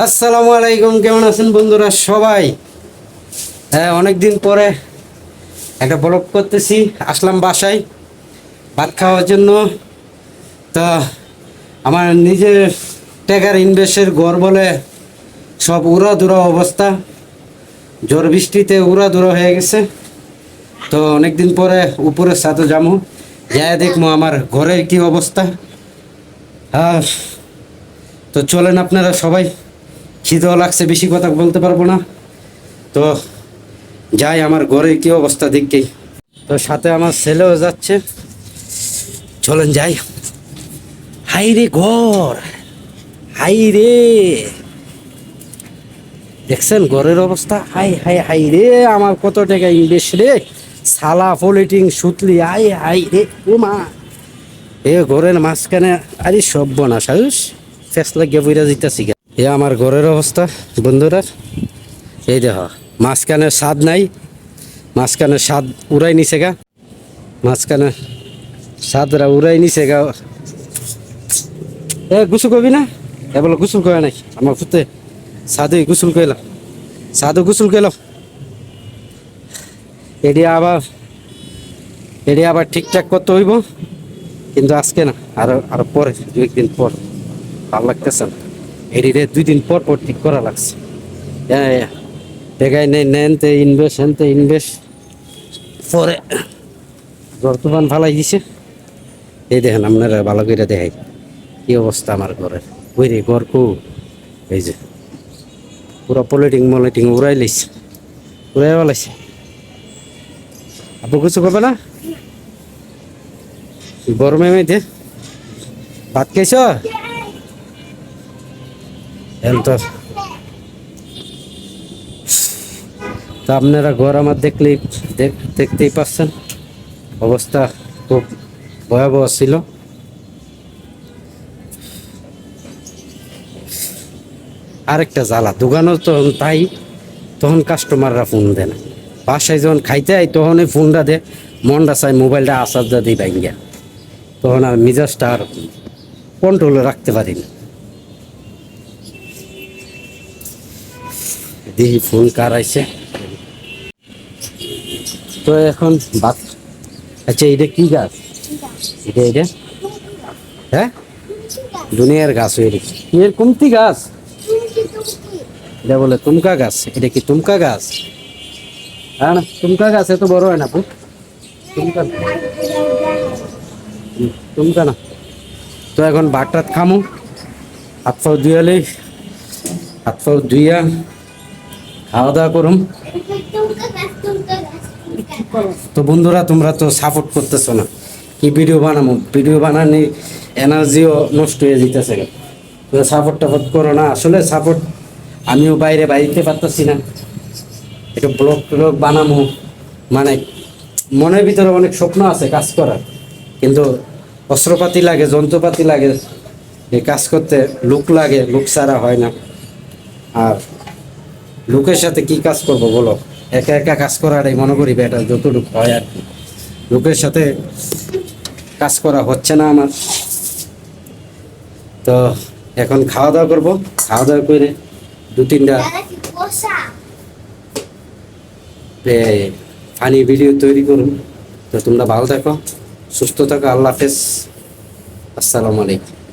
আসসালামু আলাইকুম, কেমন আছেন বন্ধুরা সবাই? হ্যাঁ, অনেকদিন পরে একটা ব্লগ করতেছি। আসলাম বাসায় ভাত খাওয়ার জন্য। তা আমার নিজের টাকার ইনভেস্টের ঘর বলে সব উড়াধুরা অবস্থা, ঝড় বৃষ্টিতে উড়াধুরা হয়ে গেছে। তো অনেকদিন পরে উপরের ছাদে যাবো, যাই দেখবো আমার ঘরের কি অবস্থা। হ্যাঁ, তো চলেন আপনারা সবাই। খিদেও লাগছে, বেশি কথা বলতে পারবো না। তো যাই আমার ঘরে কি অবস্থা দেখি। তো সাথে আমার ছেলেও যাচ্ছে, চলেন যাই। হাই রে ঘর, হাই রে, দেখছেন ঘরের অবস্থা? হাই হাই হাই রে, আমার কত টাকা ইনভেস্ট রে, সালা ফলিটিং সুতলি, হাই হাই রে উমা। এ ঘরের মাঝখানে আরে সব বনা সাহস ফেস লাগিয়ে বইরা দিতেছি। এ আমার ঘরের অবস্থা বন্ধুরা, এই দেখ মাঝখানে স্বাদ নাই, মাঝখানে স্বাদ উড়াই নিছে গা, মাঝখানে স্বাদরা উড়াই নিছে গা। এ গোসল করবি না? এ বলো গোসল করে নাই আমার ফুতে, সাধু গোসল করলাম, সাধু গোসল করলাম। এটি আবার ঠিকঠাক করতে হইব, কিন্তু আজকে না, আরো পরে, দু একদিন পর। ভালো লাগতেছে না, এটিরে 2 দিন পর পর ঠিক করা লাগছে। হ্যাঁ, টাকায় নেই, নেনতে ইনভেস্ট, হেনতে ইনভেস্ট, পরে ঘর তুফান ফালাই দিছে। এই দেখেন আপনারা ভালো করে দেখাই কি অবস্থা আমার ঘরের। ওই রে ঘর কু, এই যে পুরো পলিটিং উড়াই লাইছে, উড়াই ফেলাইছে। আপু কিছু করবে না? গরমে মেয়েতে ভাত খাইছ? তো তা আপনারা ঘর আমার দেখতেই পাচ্ছেন, অবস্থা খুব ভয়াবহ ছিল। আরেকটা জ্বালা, দোকানও তখন তাই, তখন কাস্টমাররা ফোন দেয় না। বাসায় যখন খাইতে আই তখন এই ফোনটা দে, মনটা চাই মোবাইলটা আসার যা দিই ভাঙ্গিয়া, তখন আর মিজাজটা আর কন্ট্রোলে রাখতে পারি না। দেখি ফোন কার আইছে। তো এখন বাত, আচ্ছা এটা কি গাছ? এটা হ্যাঁ, দুনিয়ার গাছ হয়ে গেছে। এর কুমতি গাছ, এটা বলে তুমকা গাছ। এটা কি তুমকা গাছ? হ্যাঁ না, তুমকা গাছ এত বড় হয় না আপু, তুমকা তুমকা না। তো এখন ভাত টাত খামু, হাত পাও ধুয়ালে, হাত পাও ধুইয়া খাওয়া দাওয়া করুম। তো বন্ধুরা, তোমরা তো সাপোর্ট করতেছো না, কি ভিডিও বানাবো, ভিডিও বানানি এনার্জিও নষ্ট হয়ে যেতেছে। তো সাপোর্ট টাপোর্ট করো না, আসলে সাপোর্ট আমিও বাইরে পারতেছি না। একটু ব্লগ ট্লগ বানাবো, মানে মনের ভিতরে অনেক স্বপ্ন আছে কাজ করার, কিন্তু অস্ত্রপাতি লাগে, যন্ত্রপাতি লাগে, এই কাজ করতে লোক লাগে, লোক ছাড়া হয় না। আর লোকের সাথে কি কাজ করব বলো, একা একা কাজ করাটাই মনে করি বেটার যতটুকু হয় আর কি। লোকের সাথে কাজ করা হচ্ছে না আমার। তো এখন খাওয়া দাওয়া করবো, খাওয়া দাওয়া করে 2-3টা ফানি ভিডিও তৈরি করুন। তো তোমরা ভালো থাকো, সুস্থ থাকো, আল্লাহ হাফেজ, আসসালামু আলাইকুম।